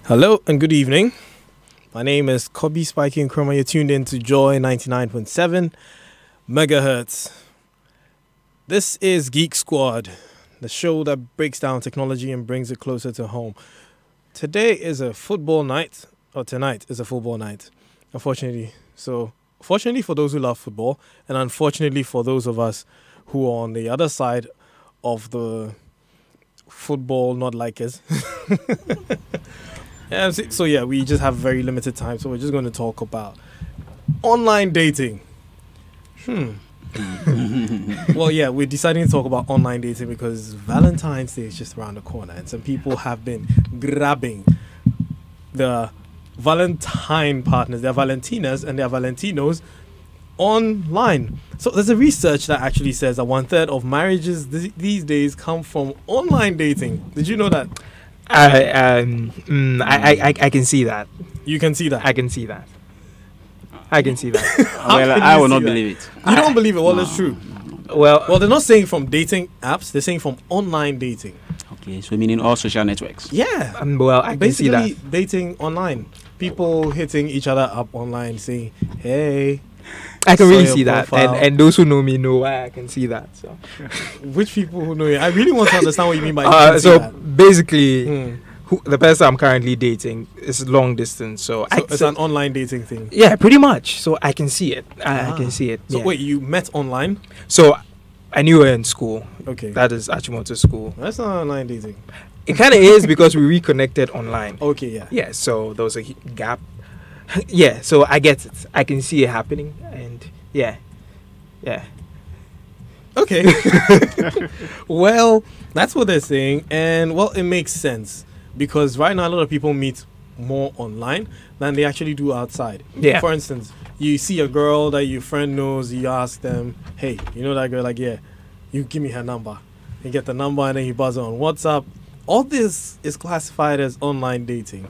Hello and good evening. My name is Kobe Spiky Nkrumah. You're tuned in to Joy 99.7 megahertz. This is Geek Squad, the show that breaks down technology and brings it closer to home. Today is a football night, or tonight is a football night, unfortunately. So, fortunately for those who love football, and unfortunately for those of us who are on the other side of the football not likers. So we just have very limited time, so we're just going to talk about online dating. Well, yeah, we're deciding to talk about online dating because Valentine's Day is just around the corner, and some people have been grabbing the Valentine partners, their Valentinas and their Valentinos online. So there's a research that actually says that 1/3 of marriages these days come from online dating. Did you know that? I can see that. You can see that. I can see that. I can see that. Well, I will not believe it. You don't believe it? Well, that's true. Well, they're not saying from dating apps. They're saying from online dating. Okay, so meaning all social networks. Yeah. well, I can see that. Basically, dating online. People hitting each other up online, saying, "Hey." I can really your see that, profile. and those who know me know why I can see that. So, Which people who know you? I really want to understand what you mean by you can see so that. basically, the person I'm currently dating is long distance. So It's an online dating thing. yeah, pretty much. So I can see it. I can see it. So yeah. wait, you met online? So I knew her in school. Okay. That is Achimoto School. That's not online dating. It kind of is because we reconnected online. Okay, yeah. Yeah, so there was a gap. Yeah, so I get it. I can see it happening, and yeah. Okay. Well, that's what they're saying, and well, it makes sense because right now a lot of people meet more online than they actually do outside. Yeah. For instance, you see a girl that your friend knows, you ask them, "Hey, you know that girl?" Like, yeah. You give me her number. You get the number, and then you buzz her on WhatsApp. All this is classified as online dating.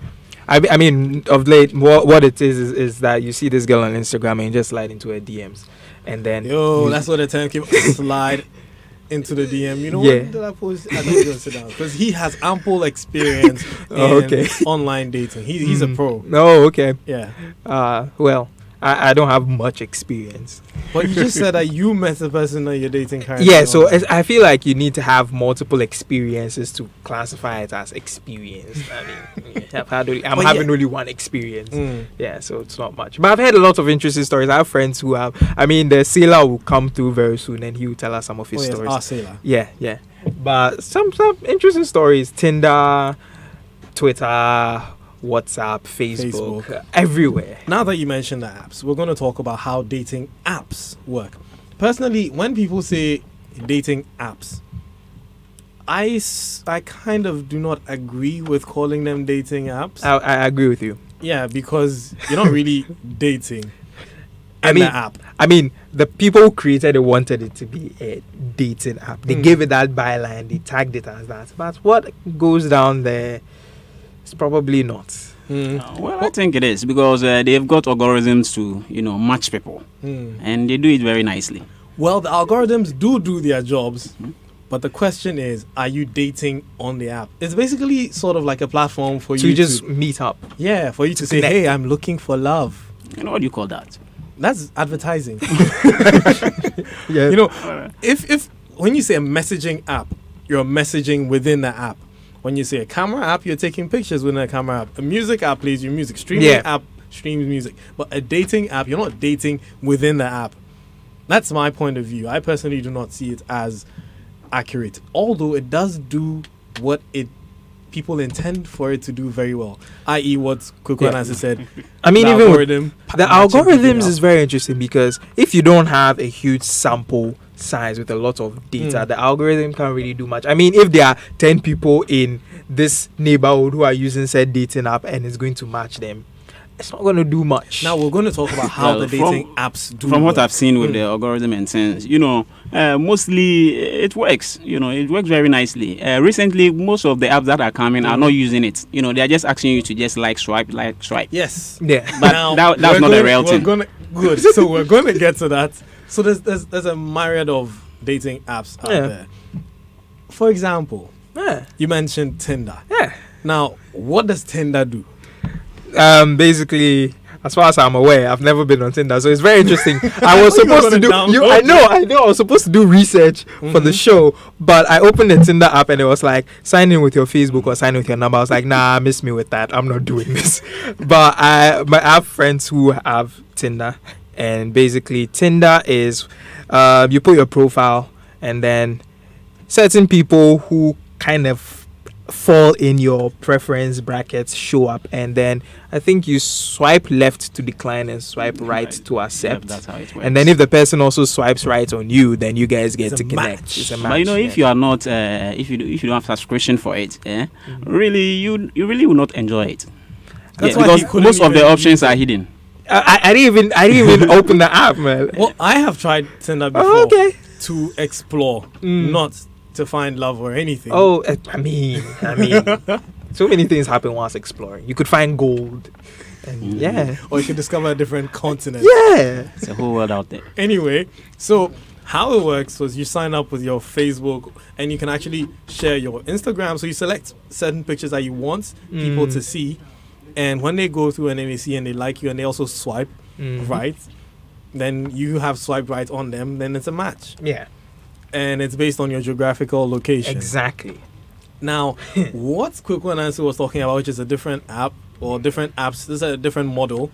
I mean, of late, what it is that you see this girl on Instagram and you just slide into her DMs, and then That's what the term came. Slide into the DM. You know Yeah. what did I post? I need to go sit down because he has ample experience in Okay. online dating. He's a pro. Oh, okay. Yeah, Well, I don't have much experience. but you just said that you met the person that you're dating currently. Yeah, so online. I feel like you need to have multiple experiences to classify it as experience. I mean, I'm But having yeah. only one experience. Mm. Yeah, so it's not much. But I've heard a lot of interesting stories. I have friends who have. I mean, the sailor will come through very soon, and he will tell us some of his Yes, stories. our sailor. Yeah. But some interesting stories. Tinder, Twitter, WhatsApp, Facebook. Everywhere. Now that you mentioned the apps, we're going to talk about how dating apps work. Personally, when people say dating apps, I kind of do not agree with calling them dating apps. I agree with you. Yeah, because you're not really dating I in mean, the app. I mean, the people who created it wanted it to be a dating app. They gave it that byline. They tagged it as that. But what goes down there is probably not. Well, I think it is because they've got algorithms to, match people, and they do it very nicely. Well, the algorithms do their jobs, but the question is, are you dating on the app? It's basically sort of like a platform for So you you just meet up. for you to say, connect. "Hey, I'm looking for love." You know what do you call that? That's advertising. Yeah. If when you say a messaging app, you're messaging within the app. When you say a camera app, you're taking pictures within a camera app. A music app plays your music. Streaming app streams music. But a dating app, you're not dating within the app. That's my point of view. I personally do not see it as accurate. Although it does do what people intend for it to do very well. I.e. what Coco Nancy said. I mean, the even algorithm the matching people algorithms up. is very interesting because if you don't have a huge sample size with a lot of data, the algorithm can't really do much. I mean, if there are 10 people in this neighborhood who are using said dating app and it's going to match them, it's not going to do much. Now we're going to talk about how Well, the dating apps do. From what work. I've seen with the algorithm and things, mostly it works. It works very nicely. Recently, most of the apps that are coming are not using it. They are just asking you to just swipe. Yes. Yeah. But Now, that's we're not the going- real we're thing. gonna- Good. So we're going to get to that. So there's a myriad of dating apps out Yeah. there. For example, Yeah. You mentioned Tinder. Yeah. Now, what does Tinder do? Basically, as far as I'm aware, I've never been on Tinder, so it's very interesting. I was You supposed were to do. gonna I download know. I was supposed to do research for the show, but I opened the Tinder app and it was like sign in with your Facebook or sign in with your number. I was like, nah, miss me with that. I'm not doing this. But I have friends who have Tinder, and basically Tinder is you put your profile and then certain people who kind of fall in your preference brackets show up, and then I think you swipe left to decline and swipe right to accept. That's how it works. And then if the person also swipes right on you, then you guys get It's to a connect. match. It's a match. But you know, if you are not, if you don't have subscription for it, really, you really will not enjoy it. That's Yeah, why he because couldn't most of the even options use it. are hidden. I didn't even open the app, man. Well, I have tried Tinder before Oh, okay. to explore, not to find love or anything. Oh, I mean, so many things happen whilst exploring. You could find gold, and yeah, Or you can discover a different continent. yeah. It's a whole world out there. Anyway, so how it works was you sign up with your Facebook and you can actually share your Instagram. So you select certain pictures that you want people to see. And when they go through and then they see and they like you and they also swipe right, then you have swiped right on them, then it's a match. Yeah, And it's based on your geographical location. exactly. Now, what Quick One Answer was talking about, which is a different app or different apps, this is a different model,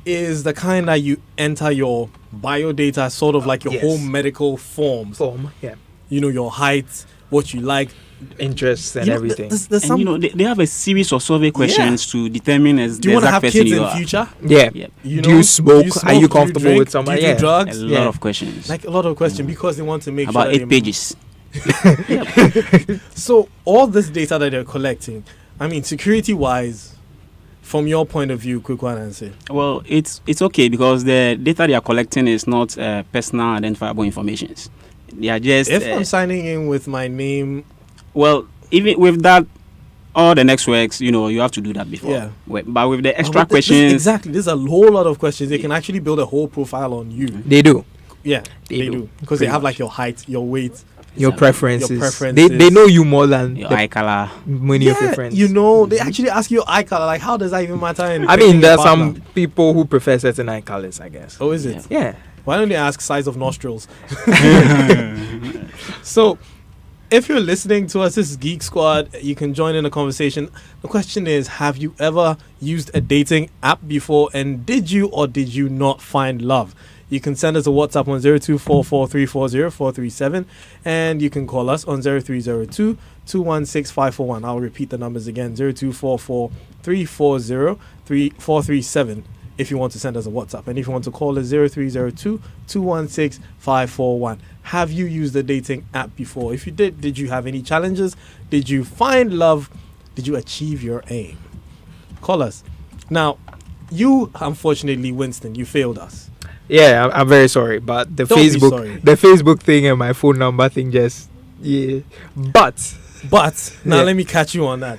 is the kind that you enter your bio data, sort of like your Yes. whole medical forms. Form, yeah, You know, your height, what you like. interests and You know, everything. there's And some, you know, they have a series of survey questions to determine as do the you want to exact have person kids you in are. future? Yeah. Yep. You Do you smoke? Do Are you Do you comfortable drink? with someone? Do you Yeah. do drugs? A Yeah. lot of questions. Like a lot of questions because they want to make About sure 8 that pages. So all this data that they're collecting, I mean, security-wise, from your point of view, Quick One Answer. Well, it's okay because the data they are collecting is not personal identifiable informations. They are just If I'm signing in with my name, well, even with that, all the next works, you know, you have to do that before. Yeah. But with the extra but this- questions, exactly, there's a whole lot of questions. They can actually build a whole profile on you. They do. Yeah, They they do, do because they pretty have much. like your height, your weight. Your Exactly. preferences. Your preferences. They know you more than your the eye color. many of your friends. you know, they actually ask you your eye color. Like, how does that even matter? In I picking mean, a there are partner? some people who prefer certain eye colors, I guess. Oh, is it? Yeah. Yeah. Why don't they ask size of nostrils? So, if you're listening to us, this is Geek Squad. You can join in the conversation. The question is, have you ever used a dating app before, and did you or did you not find love? You can send us a WhatsApp on 0244340437, and you can call us on 0302-216-541. I'll repeat the numbers again, 0244340437 if you want to send us a WhatsApp. And if you want to call us, 0302-216-541. Have you used a dating app before? If you did you have any challenges? Did you find love? Did you achieve your aim? Call us. Now, you, unfortunately, Winston, you failed us. Yeah, I'm very sorry, but the Don't be sorry. Facebook thing and my phone number thing just But But now Yeah. let me catch you on that.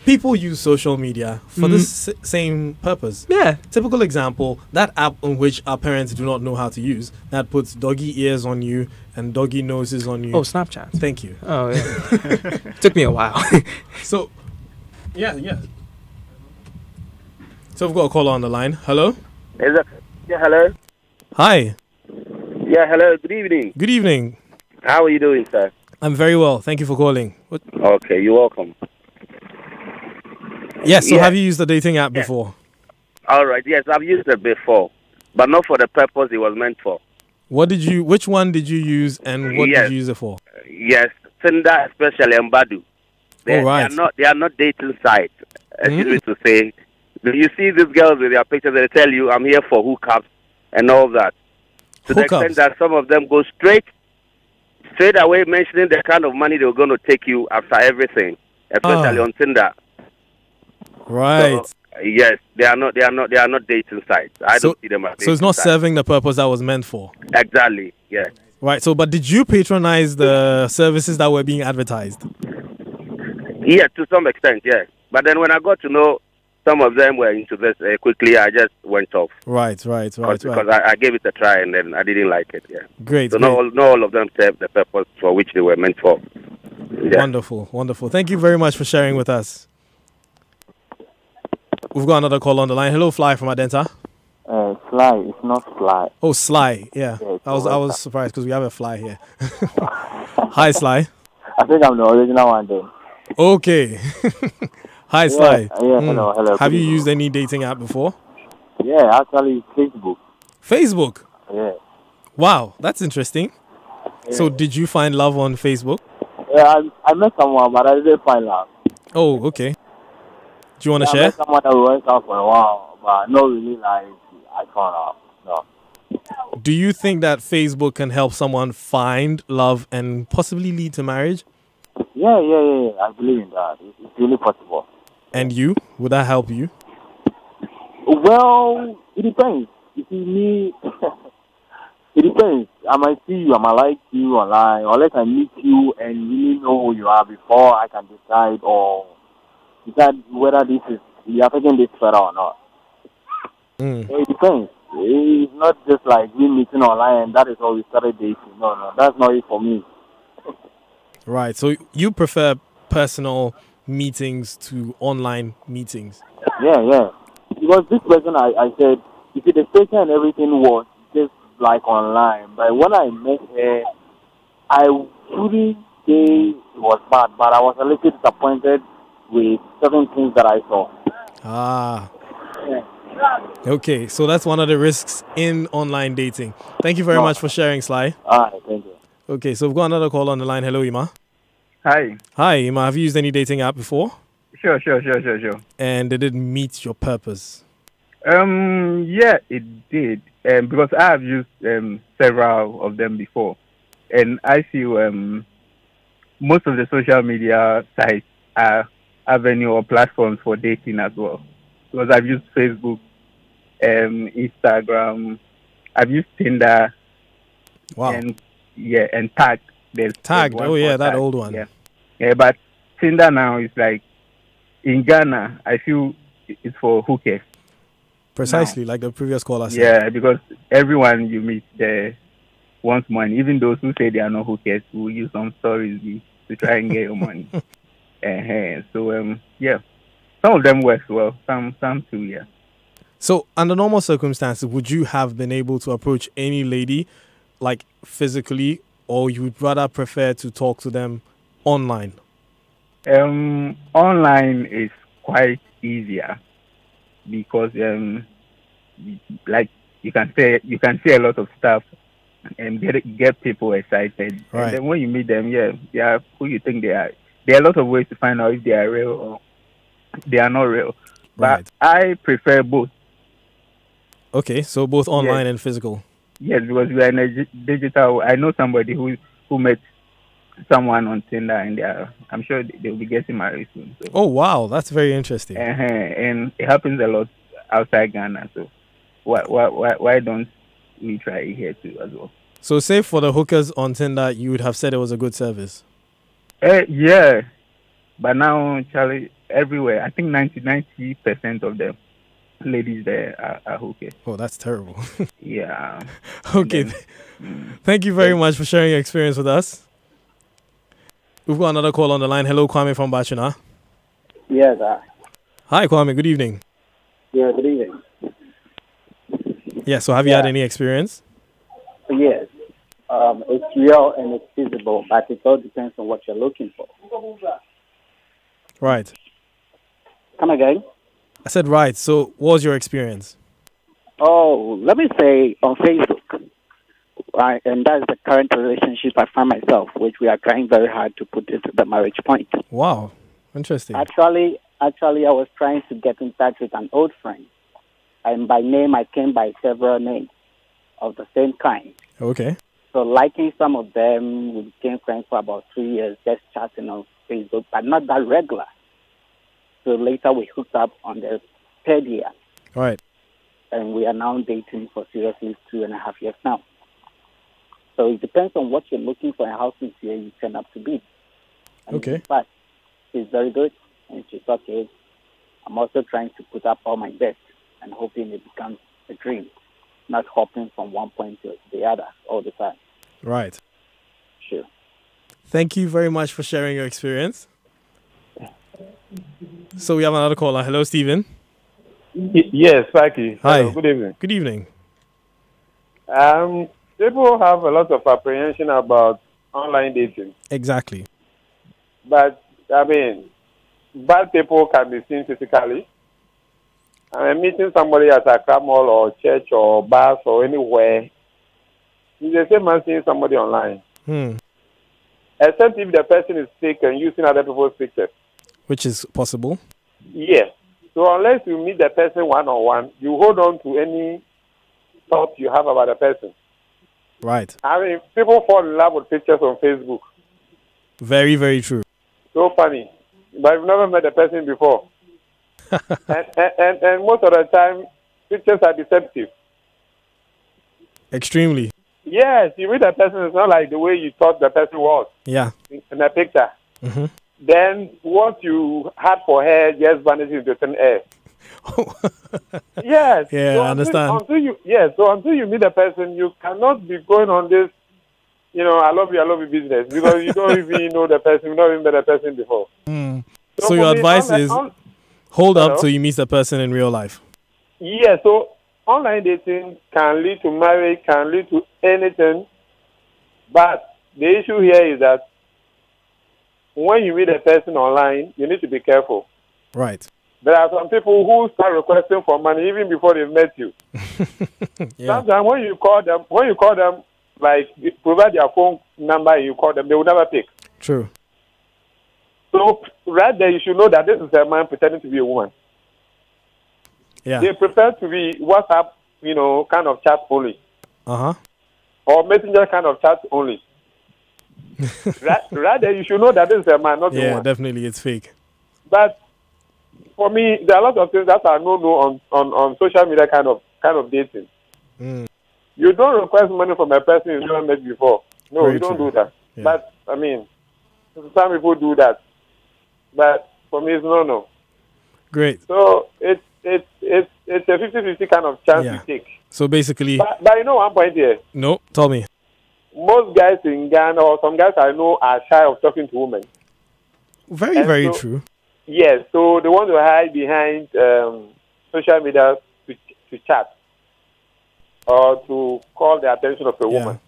People use social media for the same purpose. yeah, Typical example, that app on which our parents do not know how to use, that puts doggy ears on you and doggy noses on you. oh Snapchat. Thank you. Oh yeah, took me a while. So, yeah. So we've got a caller on the line. Hello? Is that, yeah, hello? Hi. Yeah, hello. Good evening. Good evening. How are you doing, sir? I'm very well. Thank you for calling. Okay, you're welcome. Yes, so Yeah. have you used the dating app before? All right, yes, I've used it before, but not for the purpose it was meant for. Which one did you use and what Yes. did you use it for? Yes, Tinder, especially, and Badu. Oh, right. They are not dating sites, excuse me to say. You see these girls with their pictures, they tell you, I'm here for hookups and all that. To the Hookups? extent that some of them go straight away mentioning the kind of money they're going to take you after everything, especially on Tinder. Right. So, yes, they are not dating sites. I don't see them as So it's not dating sites. serving the purpose that was meant for. Exactly, yes. Right. So, but did you patronize the services that were being advertised? Yeah, to some extent, yes. But then when I got to know some of them were into this quickly, I just went off. Right. Because I gave it a try and then I didn't like it, yeah. Great. So great. not all of them served the purpose for which they were meant for. Yeah. Wonderful, wonderful. Thank you very much for sharing with us. We've got another call on the line. Hello, Fly from Adenta. Sly, it's not Sly. Oh, Sly. Yeah, Yeah, I was surprised because we have a Fly here. Hi, Sly. I think I'm the original one then. Okay. Hi, Sly. Yeah, hello. Have Good you evening. used any dating app before? Yeah, actually, Facebook. Facebook. Yeah. Wow, that's interesting. So, did you find love on Facebook? Yeah, I met someone, but I didn't find love. Oh, okay. Do you want to I share? met someone that we went out for a while, but not really like I found out. No. Do you think that Facebook can help someone find love and possibly lead to marriage? Yeah. I believe in that. It's really possible. And you? Would that help you? Well, it depends. You see, me, it depends. I might see you, I might like you online, unless I meet you and really know who you are before I can decide whether we are taking this further or not. So it depends. It's not just like we meeting online and that is how we started dating. No, that's not it for me. Right. So you prefer personal meetings to online meetings? Yeah. Because this person, I said, you see, the station and everything was just like online. But when I met her, I wouldn't say it was bad, but I was a little disappointed with certain things that I saw. Ah. Yeah. Okay. So that's one of the risks in online dating. Thank you very much for sharing, Sly. All right, thank you. Okay. So we've got another call on the line. Hello, Ima. Hi. Hi, Ima. Have you used any dating app before? Sure. And did it meet your purpose? Yeah, it did. Because I have used several of them before, and I feel most of the social media sites are avenue or platforms for dating as well. Because I've used Facebook, Instagram, I've used Tinder. Wow. And Tag. There's Tagged. one Oh, yeah, for that Tag. old one. Yeah, but Tinder now is like, in Ghana, I feel it's for hookers. Precisely, like the previous caller said. Yeah, because everyone you meet there wants money. Even those who say they are not hookers will use some stories to try and get your money. So, yeah. Some of them works well. Some too, yeah. So, under normal circumstances, would you have been able to approach any lady, like physically, or you would rather prefer to talk to them online? Online is quite easier because like you can say a lot of stuff and get people excited. Right. And then when you meet them, yeah, who you think they are. There are a lot of ways to find out if they are real or they are not real. Right. But I prefer both. Okay, so both online and physical. Yes, because we are in a digital. I know somebody who met someone on Tinder, and I'm sure they will be getting married soon. So. Oh wow, that's very interesting. And it happens a lot outside Ghana. So why don't we try it here too as well? So, say for the hookers on Tinder, you would have said it was a good service. Yeah, but now, Charlie, everywhere, I think 90% of them ladies there are hookers. Oh, that's terrible. Yeah. Okay. Thank you very much for sharing your experience with us. We've got another call on the line. Hello, Kwame from Bachina. Yes, Hi, Kwame. Good evening. yeah, good evening. Yeah, so have you had any experience? Yes, it's real and it's feasible, but it all depends on what you're looking for. Right. Come again? I said right. So, what was your experience? Oh, let me say on Facebook, right, and that's the current relationship I find myself, which we are trying very hard to put into the marriage point. Wow. Interesting. Actually, I was trying to get in touch with an old friend, and by name I came by several names of the same kind. Okay. So liking some of them, we became friends for about 3 years, just chatting on Facebook, but not that regular. So later we hooked up on the third year, All right. and we are now dating for seriously 2.5 years now. So it depends on what you're looking for and how sincere you turn up to be. Okay. But she's very good, and she's okay. I'm also trying to put up all my best and hoping it becomes a dream, not hopping from one point to the other all the time. Right. Sure. Thank you very much for sharing your experience. So we have another caller. Hello, Stephen. Yes, Spikey. Hi. Hello, good evening. Good evening. People have a lot of apprehension about online dating, Exactly. but I mean, bad people can be seen physically. I mean, meeting somebody at a club mall or church or bars or anywhere is the same as seeing somebody online. Except if the person is sick and using other people's pictures. Which is possible. Yes. So unless you meet the person one-on-one, you hold on to any thought you have about the person. Right. I mean, people fall in love with pictures on Facebook. Very, very true. So funny. But I've never met the person before. and most of the time, pictures are deceptive. Extremely. Yes, you meet the person, it's not like the way you thought the person was Yeah. in the picture. Mm-hmm. Then what you had for her just vanishes into thin air. Yes. Yeah, I understand. Until you meet the person, you cannot be going on this, I love you business, because you don't even know the person, you don't even met the person before. So your advice is hold up till you meet the person in real life. Yeah, so online dating can lead to marriage, can lead to anything, but the issue here is that when you meet a person online, you need to be careful. Right. There are some people who start requesting for money even before they've met you. Yeah. Sometimes when you call them, like provide their phone number and you call them, they will never pick. True. So right there, you should know that this is a man pretending to be a woman. Yeah. They prefer to be WhatsApp, kind of chat only, or Messenger kind of chat only. right there, you should know that this is a man, not a woman. Yeah, definitely, it's fake. But for me, there are lots of things that are no on social media kind of dating. You don't request money from a person you never met before. No, Very you don't true. do that. Yeah. But I mean, some people do that. But for me, it's no. Great. So it's a 50-50 kind of chance Yeah. you take. So basically, But you know one point here. no, tell me. Most guys in Ghana, or some guys I know, are shy of talking to women. Very, And very so- true. Yes, so they want to hide behind social media to chat or to call the attention of a woman.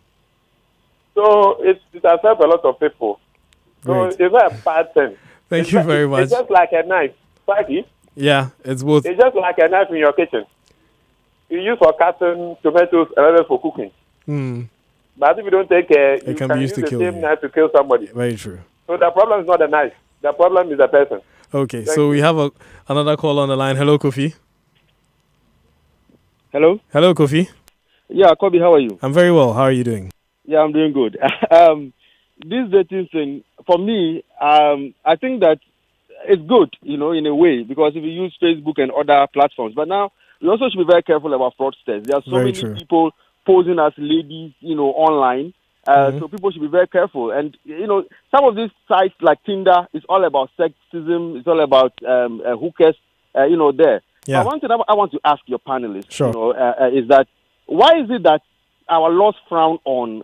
So it has helped a lot of people. So Great. it's not a bad thing. Thank you very much. It's just like a knife. Spikey, Yeah, it's both. it's just like a knife in your kitchen. You use for cutting tomatoes and others for cooking. But if you don't take care, you can can be use used to the kill same you. knife to kill somebody. Very true. So the problem is not the knife. The problem is the person. Okay, Thank so you. we have another call on the line. Hello, Kofi. Hello? Hello, Kofi. Yeah, Kobe, how are you? I'm very well. How are you doing? Yeah, I'm doing good. This dating thing, for me, I think that it's good, in a way, because if you use Facebook and other platforms. But now, we also should be very careful about fraudsters. There are so Very many true. people posing as ladies, online. So people should be very careful. And, some of these sites like Tinder is all about sexism. It's all about hookers, there. Yeah. But one thing I want to ask your panelists, Sure. is that why is it that our laws frown on,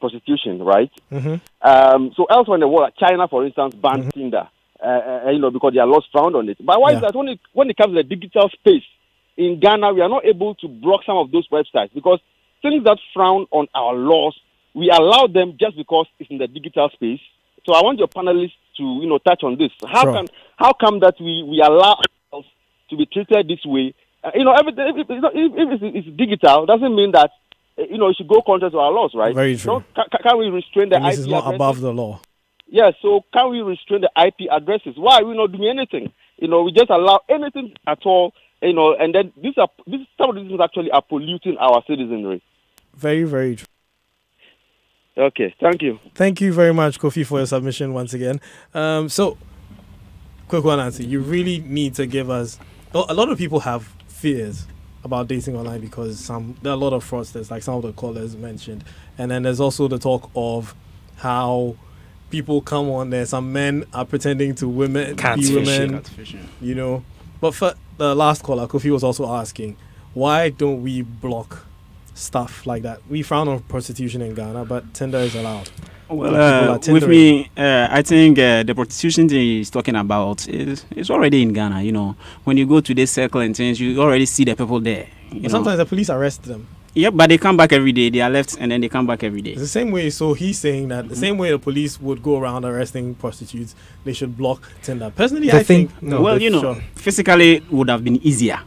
prostitution, right? So elsewhere in the world, like China, for instance, banned Tinder, because their laws frowned on it. But why is that when it comes to the digital space, in Ghana, we are not able to block some of those websites because things that frown on our laws, we allow them just because it's in the digital space. So I want your panelists to, touch on this. How come that we allow ourselves to be treated this way? Everything, if it's digital, doesn't mean that, it should go contrary to our laws, right? Very true. Can we restrain the And this IP is not addresses? above the law. Yes, so can we restrain the IP addresses? Why are we not doing anything? We just allow anything at all, and then some of these things actually are polluting our citizenry. Very, very true. Okay, thank you. Thank you very much, Kofi, for your submission once again. So, quick one, Nancy. You really need to give us... a lot of people have fears about dating online because there are a lot of fraudsters, like some of the callers mentioned. And then there's also the talk of how people come on there. Some men are pretending to be women. Catfishing. But for the last caller, Kofi was also asking, why don't we block stuff like that? We frown on prostitution in Ghana, but Tinder is allowed. Well, with me, I think the prostitution thing he's talking about is already in Ghana. You know, when you go to this circle and things, you already see the people there. Sometimes the police arrest them. Yeah, but they come back every day. They are left and then they come back every day. It's the same way. So he's saying that the same way the police would go around arresting prostitutes, they should block Tinder. Personally, I think no. Well, physically it would have been easier.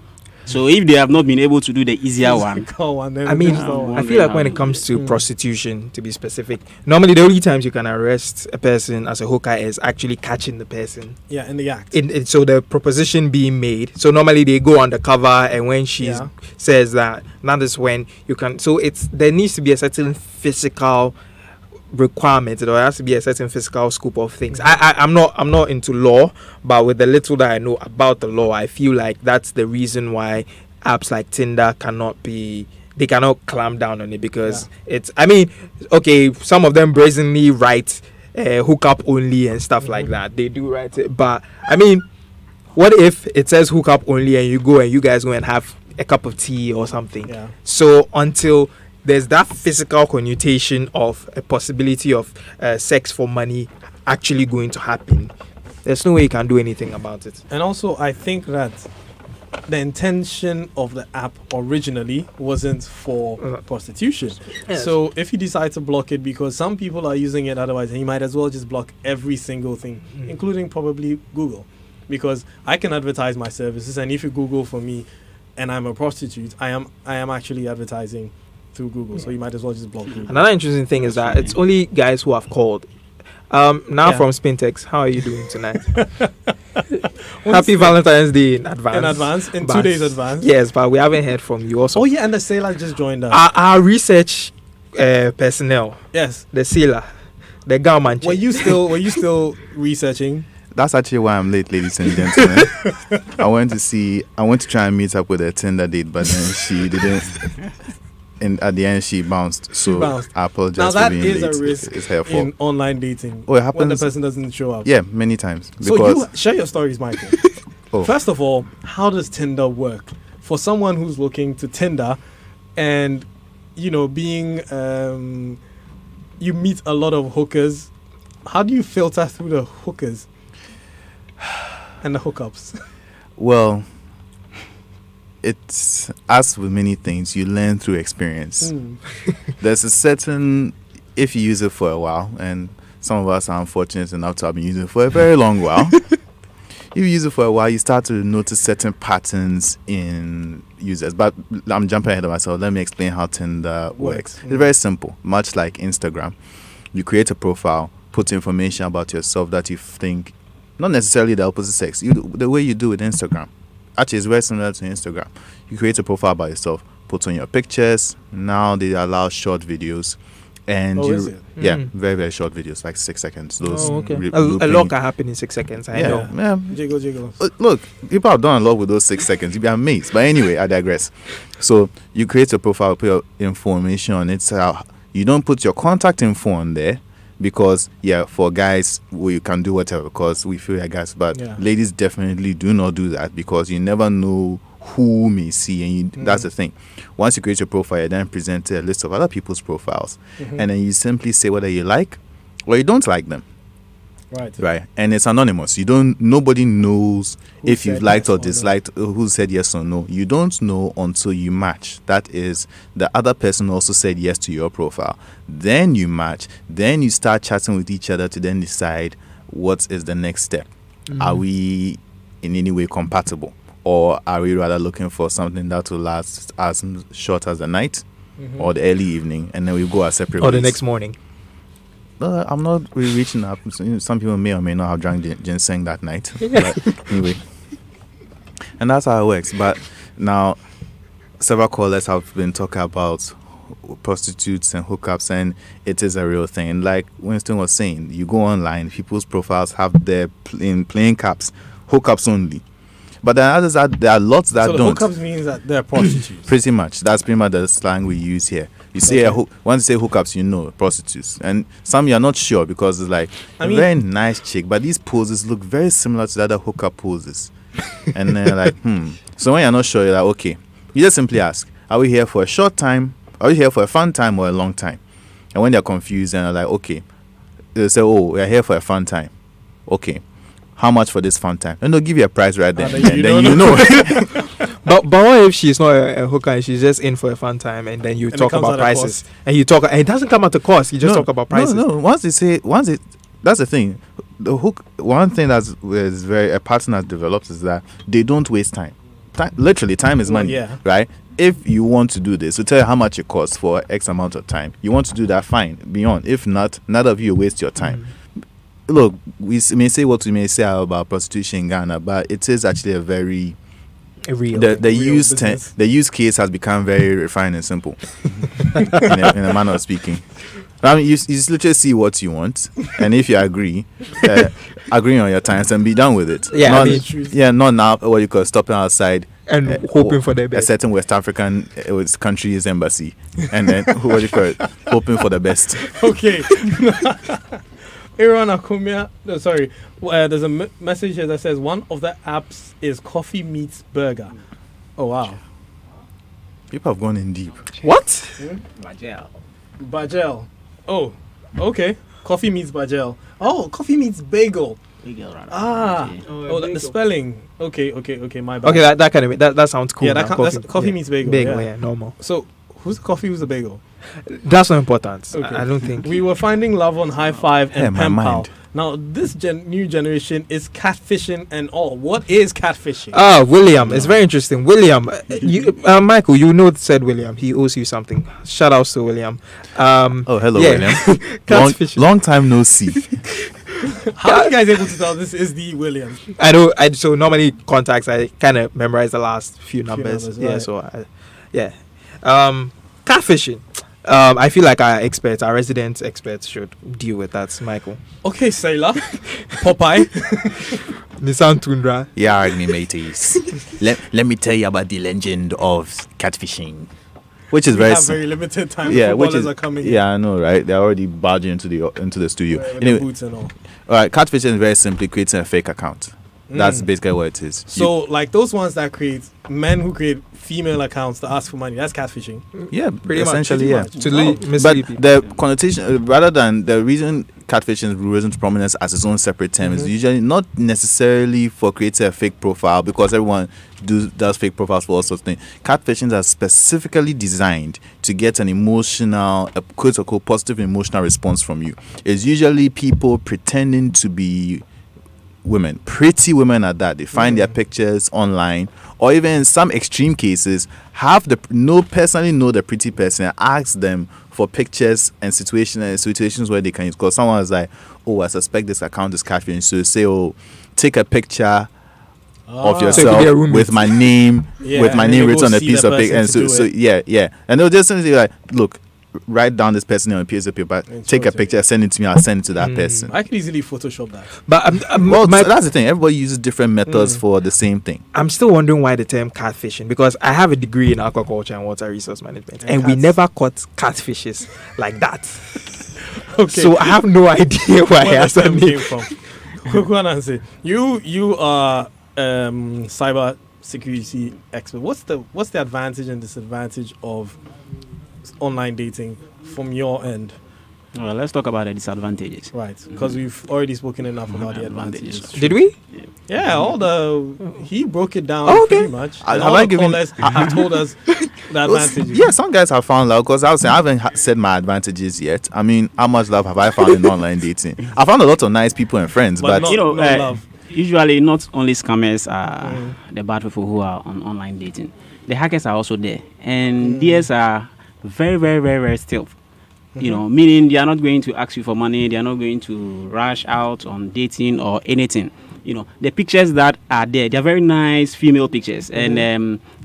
So if they have not been able to do the easier one, I mean, I feel like when it comes to prostitution, to be specific, normally the only times you can arrest a person as a hooker is actually catching the person. Yeah, in the act. So the proposition being made. So normally they go undercover, and when she says that is when you can. So there needs to be a certain physical requirement. There has to be a certain physical scope of things. I'm not into law, but with the little that I know about the law, I feel like that's the reason why apps like Tinder cannot clamp down on it, because it's, I mean, okay, some of them brazenly write hookup only and stuff like that. They do write it, but I mean, what if it says hookup only and you guys go and have a cup of tea or something? So until there's that physical connotation of a possibility of sex for money actually going to happen, there's no way you can do anything about it. And also, I think that the intention of the app originally wasn't for prostitution. Yes. So if you decide to block it, because some people are using it otherwise, and you might as well just block every single thing, including probably Google. Because I can advertise my services, and if you Google for me and I'm a prostitute, I am actually advertising through Google, so you might as well just block Google. Another interesting thing is that it's only guys who have called. From Spintex, how are you doing tonight? Happy Valentine's Day in advance. In 2 days advance. Yes, but we haven't heard from you also. Oh yeah, and the sailor just joined us. Our research personnel. Yes. The sailor, the government. Were you still researching? That's actually why I'm late, ladies and gentlemen. I went to try and meet up with a Tinder date, but then she didn't. And at the end, she bounced. I apologize for being late. Now, that is a risk it's her fault. in online dating. Oh, it happens when the person doesn't show up. Yeah, many times. So you share your stories, Michael. First of all, how does Tinder work? For someone who's looking to Tinder and, being... you meet a lot of hookers. How do you filter through the hookers and the hookups? Well... It's as with many things, you learn through experience. There's a certain, if you use it for a while, and some of us are unfortunate enough to have been using it for a very long while. If you use it for a while, you start to notice certain patterns in users. But I'm jumping ahead of myself. Let me explain how Tinder works. It's very simple, much like Instagram. You create a profile, put information about yourself that you think, not necessarily the opposite sex, the way you do with Instagram. Actually, it's very similar to Instagram. You create a profile about yourself, put on your pictures. Now they allow short videos, and very, very short videos, like 6 seconds. Those a lot can happen in 6 seconds. I know. Yeah. Jiggle. Look, people have done a lot with those 6 seconds. You'd be amazed. But anyway, I digress. So you create a profile, put your information on it. So you don't put your contact info on there. Because for guys you can do whatever because we feel like guys, but ladies definitely do not do that because you never know who may see, and that's the thing. Once you create your profile, you then present a list of other people's profiles, and then you simply say whether you like or you don't like them. Right, and it's anonymous. Nobody knows if you've liked or disliked, who said yes or no. You don't know until you match. That is, the other person also said yes to your profile. Then you match. Then you start chatting with each other to then decide what is the next step. Are we in any way compatible, or are we rather looking for something that will last as short as the night or the early evening, and then we go our separate ways. Or the next morning. I'm not really reaching up. Some people may or may not have drank ginseng that night. But anyway. And that's how it works. But now, several callers have been talking about prostitutes and hookups, and it is a real thing. And like Winston was saying, you go online, people's profiles have their plain caps, hookups only. But there are lots that don't. So hookups means that they're prostitutes? Pretty much. That's pretty much the slang we use here. You say once you say hookups, prostitutes. And some you're not sure because it's like very nice chick, but these poses look very similar to the other hookup poses. And then like, So when you're not sure, you're like, okay. You just simply ask, are we here for a short time? Are we here for a fun time or a long time? And when they're confused and are like, okay, they'll say, "Oh, we're here for a fun time." Okay, how much for this fun time? And they'll give you a price right then. then And then you know. But what if she's not a hooker and she's just in for a fun time, and then you And it talk comes about at a prices, and you talk, and it doesn't come at a cost. You just talk about prices. No. That's the thing. The hook. One thing that's is very a pattern that's developed is that they don't waste time. Literally, time is money. Yeah. Right. If you want to do this, we tell you how much it costs for X amount of time. You want to do that, fine. Beyond, if not, none of you waste your time. Look, we may say what we may say about prostitution in Ghana, but it is actually a very Real. the business. use case has become very refined and simple in a manner of speaking. I mean, you literally see what you want, and if you agree on your times and be done with it. Yeah, not, I mean, not now what you call stopping outside and hoping for the a best. certain West African country's embassy, and then what do you call it, hoping for the best. Okay. Aaron Akumia, no, sorry. There's a message here that says one of the apps is Coffee Meets Burger. Oh, wow. People have gone in deep. What? Bajel. Oh, okay. Coffee Meets Bajel. Oh, Coffee Meets Bagel. Ah. Oh, the spelling. Okay, my bad. Okay, that kind of that sounds cool. Yeah, now. that's Coffee Meets Bagel. Bagel, yeah. normal. So, who's the coffee, who's the bagel? That's not important. Okay. I don't think. We were finding love on High Five and Yeah, my Pen Pal. mind. Now, this new generation is catfishing and all. What is catfishing? William, it's very interesting. William, Michael, said William. He owes you something. Shout outs to William. Oh, hello, yeah. William. Catfishing. long time no see. How are you guys able to tell this is the Williams? I know. So normally contacts, I kind of memorize the last few numbers. Yeah. right. So catfishing. I feel like our resident experts should deal with that, Michael. Okay, Sailor. Popeye. Nissan Tundra. Yeah, me mateys. let me tell you about the legend of catfishing, which is We very have very limited time. yeah, The which footballers is are coming yeah, I know, right? They're already barging into the studio. with Anyway, the boots and all. all right, catfishing is very simply creating a fake account. That's basically what it is. So, like those ones that create men who create female accounts to ask for money, that's catfishing. Yeah, Pretty much, essentially, yeah. To Oh. mislead But people. the connotation, rather than the reason catfishing risen to prominence as its own separate term, is usually not necessarily for creating a fake profile, because everyone does fake profiles for all sorts of things. Catfishing are specifically designed to get an emotional, a quote unquote positive emotional response from you. It's usually people pretending to be women, pretty women at that. They find their pictures online, or even in some extreme cases, personally know the pretty person and ask them for pictures and situations where they can use. Because someone is like, "Oh, I suspect this account is catfishing," so say, "Oh, take a picture of So it could yourself be a roommate. with my name, Yeah, with my and name they go written on a see piece the of paper," person and to so do it. yeah, and they'll just simply like, "Look, write down this person on a piece of paper, And take show a it to picture, send it to me, I'll send it to that person." I could easily Photoshop that. But Well, so that's the thing. Everybody uses different methods for the same thing. I'm still wondering why the term catfishing, because I have a degree in aquaculture and water resource management, and we cats. never caught catfishes like that. Okay. So I have no idea why Where I the term suddenly. came from. Quick one answer. You are cyber security expert. What's the advantage and disadvantage of online dating from your end? Well, let's talk about the disadvantages. Right, because we've already spoken enough about the advantages. Did we? Yeah, he broke it down Oh, okay. pretty much. Have And all I the given- callers have told us the advantages. Yeah, some guys have found love, because I was saying I haven't said my advantages yet. I mean, how much love have I found in online dating? I found a lot of nice people and friends, But but, not- You know, love. usually not only scammers are the bad people who are on online dating. The hackers are also there, and theirs are very, very, very, very stealth. You know, meaning they are not going to ask you for money. They are not going to rush out on dating or anything. You know, the pictures that are there, they are very nice female pictures, and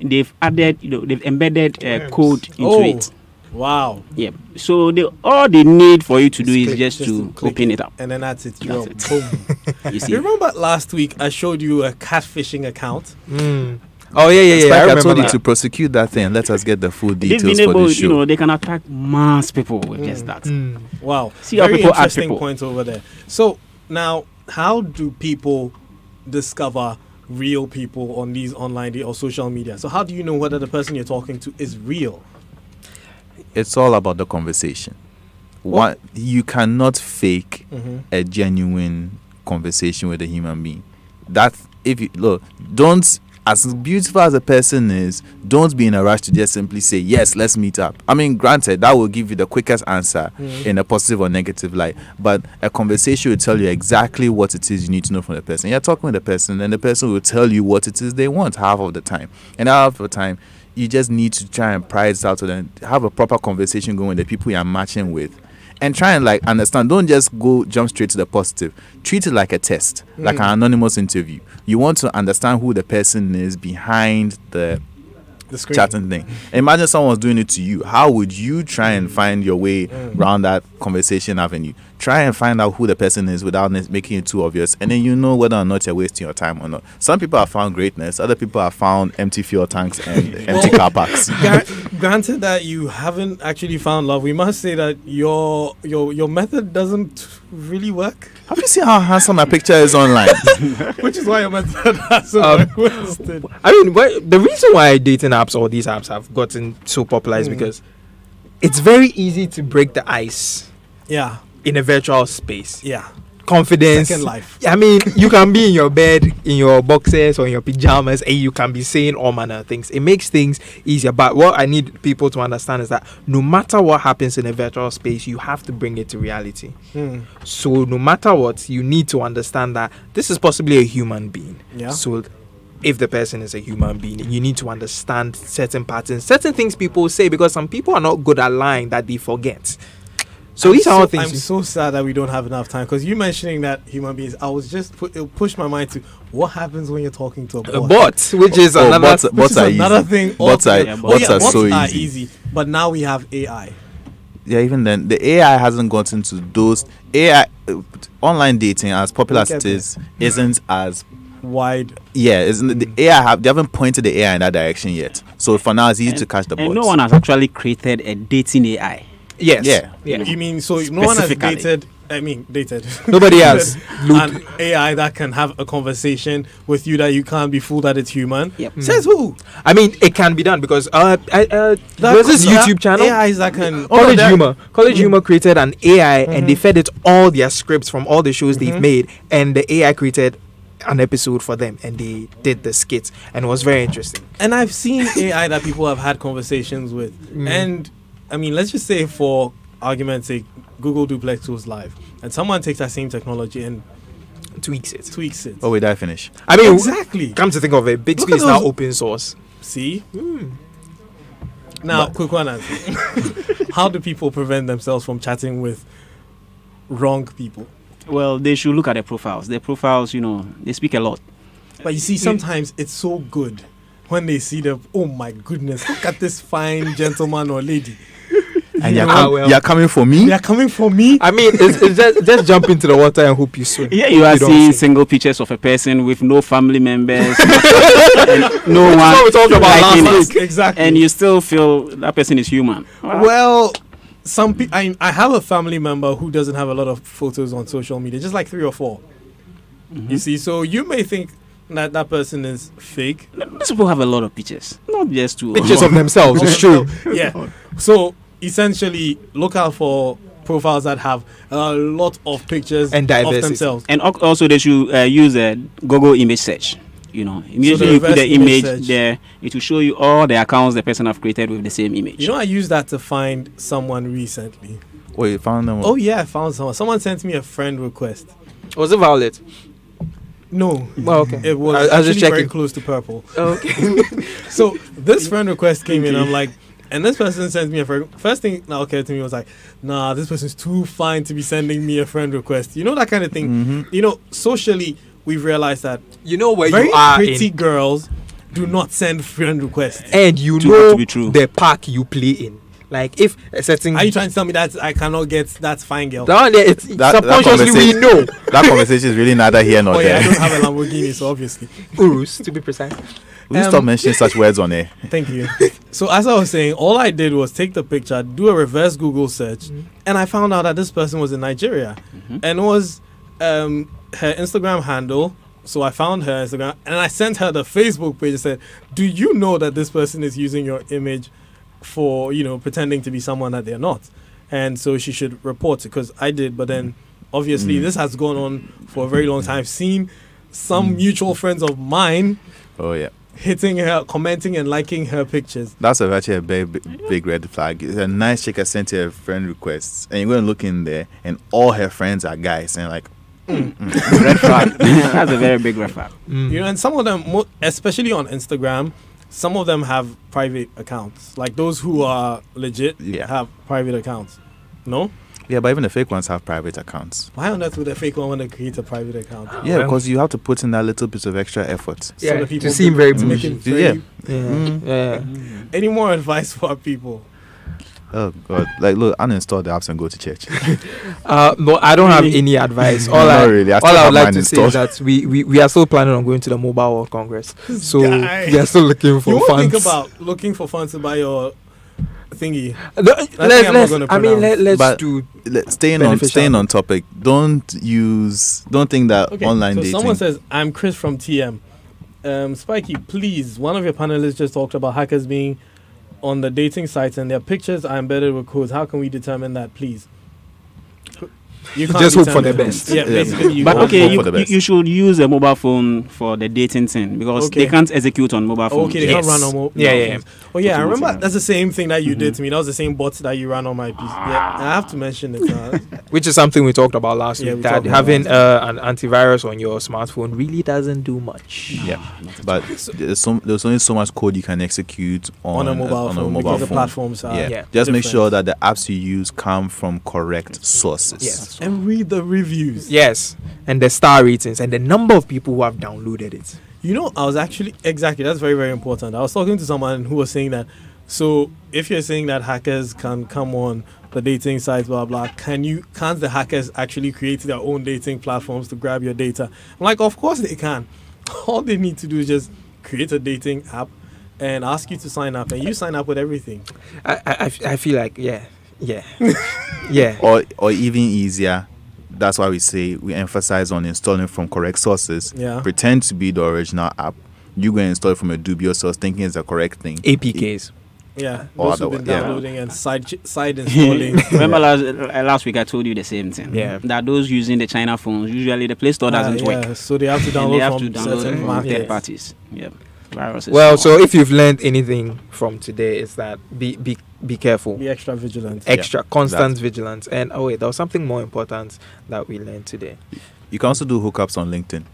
they've added, they've embedded code into it. Wow. Yeah. So all they need for you to do is Click- just to click open it up. And then that's it. That's Drop. it. Boom. You see. You remember last week I showed you a catfishing account? Oh yeah. Spike, I I remember told you that. to prosecute that thing. Let us get the full They've details been for able, the show. you know, they can attract mass people with just that. Wow. See how Very people act interesting people. point over there. So now, how do people discover real people on these online or social media? So how do you know whether the person you're talking to is real? It's all about the conversation. you cannot fake Mm-hmm. a genuine conversation with a human being. That if you look, don't, as beautiful as a person is, don't be in a rush to just simply say yes, let's meet up. I mean, granted, that will give you the quickest answer in a positive or negative light, but a conversation will tell you exactly what it is you need to know from the person. You're talking with the person, and the person will tell you what it is they want half of the time, and half of the time you just need to try and price out to them, have a proper conversation going with the people you're matching with, and try and like understand. Don't just go jump straight to the positive. Treat it like a test, like an anonymous interview. You want to understand who the person is behind the screen. chatting thing. Imagine someone's doing it to you. How would you try and find your way around that conversation avenue? Try and find out who the person is without making it too obvious, and then you know whether or not you're wasting your time or not. Some people have found greatness, other people have found empty fuel tanks and empty car parks. Granted that you haven't actually found love, we must say that your method doesn't really work. Have you seen how handsome my picture is online? Which is why your method hasn't wasted. I mean, the reason why dating apps or these apps have gotten so popular is because it's very easy to break the ice Yeah, in a virtual space. yeah. Confidence. Second life. I mean, you can be in your bed, in your boxers or in your pajamas, and you can be saying all manner of things. It makes things easier. But what I need people to understand is that no matter what happens in a virtual space, you have to bring it to reality. So no matter what, you need to understand that this is possibly a human being. Yeah. So if the person is a human being, you need to understand certain patterns, certain things people say, because some people are not good at lying that they forget. So these are all things. I'm so sad that we don't have enough time, because you mentioning that human beings, I was just it pushed my mind to what happens when you're talking to a bot. A bot, which is another, bots are another easy. thing. Bots are bots so are easy. But now we have AI. Yeah, even then, the AI hasn't gotten to those AI online dating, as popular as it is, isn't as wide. Yeah, isn't the AI they haven't pointed the AI in that direction yet. So for now, it's easy to catch the bots. And no one has actually created a dating AI. Yes. Yeah. You mean so no one has dated? Dated. Nobody has. An AI that can have a conversation with you that you can't be fooled that it's human. Yep. Says who? I mean, it can be done because there's this YouTube channel. AIs that can College Humor created an AI and they fed it all their scripts from all the shows they've made, and the AI created an episode for them, and they did the skits, and it was very interesting. And I've seen AI that people have had conversations with, and I mean, let's just say for argument's sake, Google Duplex was live, and someone takes that same technology and tweaks it. Oh, wait, did I finish? I mean, exactly. Come to think of it, Bixby is now open source. See? Now, quick one answer. How do people prevent themselves from chatting with wrong people? Well, they should look at their profiles. Their profiles, they speak a lot. But you see, sometimes it's so good when they see the, oh my goodness, look at this fine gentleman or lady. And you're coming for me? They're coming for me? I mean, it's just jump into the water and hope you swim. Yeah, you are seeing single pictures of a person with no family members, and no one. That's what we talked about last week. Exactly. And you still feel that person is human. Well, some people. I have a family member who doesn't have a lot of photos on social media, just like 3 or 4. You see, so you may think that person is fake. These people have a lot of pictures, not just two. Pictures of themselves, it's true. Yeah. So essentially, look out for profiles that have a lot of pictures and of themselves. And also, they should use a Google image search. Immediately So you put the image search there, it will show you all the accounts the person have created with the same image. I used that to find someone recently. Oh, you found them? Oh yeah, I found someone. Someone sent me a friend request. Was it Violet? No. Well, okay. It was I was actually just checking. very close to purple. Okay. So this friend request came in. I'm like, and this person sent me a friend. First thing that occurred to me was like, nah, this person's too fine to be sending me a friend request. That kind of thing. Socially, we've realized that where very you are pretty girls do not send friend requests. And to be true. The park you play in. Like if a certain. Are you trying to tell me that I cannot get that fine girl? Subconsciously we know. That conversation is really neither here nor there. I don't have a Lamborghini, so obviously. Urus, to be precise. Will you stop mentioning such words on air? Thank you. So as I was saying, all I did was take the picture, do a reverse Google search, and I found out that this person was in Nigeria, and it was her Instagram handle. So I found her Instagram, and I sent her the Facebook page and said, "Do you know that this person is using your image for pretending to be someone that they're not?" and so she should report it, because I did, but then obviously this has gone on for a very long time. I've seen some mutual friends of mine Oh yeah. hitting her, commenting and liking her pictures. That's actually a big red flag. It's a nice chick I sent her friend requests, and you're going to look in there, and all her friends are guys, and like, Red flag. That's a very big red flag. You know, and some of them, especially on Instagram, some of them have private accounts. Like those who are legit have private accounts. No? yeah, but even the fake ones have private accounts. Why on earth would a fake one want to create a private account? Yeah, because you have to put in that little bit of extra effort. Yeah, the people to seem very to make it bougie. very, Any more advice for our people? Oh God! Like, look, uninstall the apps and go to church. No, I don't have any advice. All Not I really. I still all I have would like mine to say is installed. that we are still planning on going to the Mobile World Congress. So guy. we are still looking for You won't funds. think about looking for funds to buy your thingy. Let's But do Staying beneficial. on topic. Don't think that online so dating. someone says, I'm Chris from TM. Spiky, please, one of your panelists just talked about hackers being on the dating sites and their pictures are embedded with codes. How can we determine that, please? You can't Just hope for determine the it. best. Yeah, basically. You But hope okay, for the best. you should use a mobile phone for the dating thing because Okay. they can't execute on mobile phones. Okay, they can't run on mobile Yeah. phones. Oh yeah, I remember Automatic. that's the same thing that you did to me. That was the same bot that you ran on my PC. Yeah, I have to mention it. Which is something we talked about last Yeah, week. we That talked about having an antivirus on your smartphone really doesn't do much. Yeah, but there's only so much code you can execute on a mobile phone because the platforms are Yeah. Just make different. sure that the apps you use come from correct sources. Yes. And read the reviews. Yes, and the star ratings and the number of people who have downloaded it. You know, I was actually exactly. That's very, very important. I was talking to someone who was saying that. So, if you're saying that hackers can come on the dating sites, blah blah, can't the hackers actually create their own dating platforms to grab your data? I'm like, of course they can. All they need to do is just create a dating app and ask you to sign up, and you sign up with everything. I feel like yeah. Yeah. Or even easier. That's why we emphasize on installing from correct sources. Yeah. Pretend to be the original app. You go and install it from a dubious source, thinking it's the correct thing. APKs. Yeah, Or those who've been otherwise, yeah. downloading and side installing. Remember last week I told you the same thing. Yeah. That those using the China phones, usually the Play Store doesn't work. Yeah, so they have to And download they have from to download certain from markets. third parties. Yeah. Viruses. Well, so if you've learned anything from today, is that be careful. Be extra vigilant. Extra constant That. vigilance. And oh wait, there was something more important that we learned today. You can also do hookups on LinkedIn.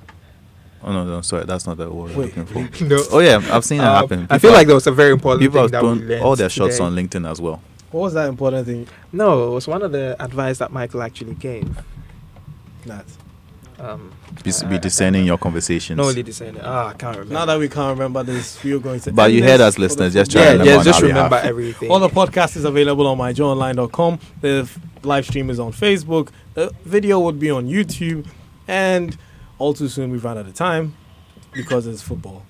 Oh no, sorry, that's not the word I'm Wait, looking for. No. Oh yeah, I've seen it happen. I feel like there was a very important people thing have that we thrown learned all their shots today. on LinkedIn as well. What was that important thing? No, it was one of the advice that Michael actually gave. That. Be discerning your conversations. No, only discerning. I can't remember. Now that we can't remember this, we are going to. But end you this heard us, for the listeners. Just football. try and remember on just our behalf. remember everything. All the podcast is available on myjoyonline.com. The live stream is on Facebook. The video would be on YouTube. And all too soon, we've run out of time because it's football.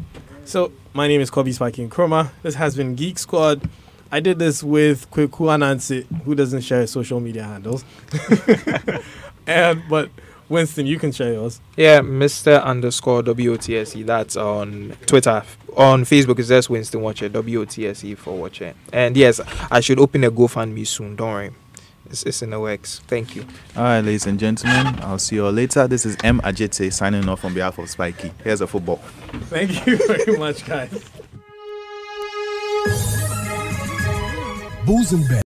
So, my name is Kobe Spiking Chroma. This has been Geek Squad. I did this with Kweku Anansi, who doesn't share his social media handles. But Winston, you can share yours. Yeah, Mr_WOTSE. That's on Twitter. On Facebook, it's just Winston Watcher. WOTSE for Watcher. And yes, I should open a GoFundMe soon. Don't worry. It's in the works. Thank you. All right, ladies and gentlemen, I'll see you all later. This is M. Ajite signing off on behalf of Spiky. Here's a football. Thank you very much, guys.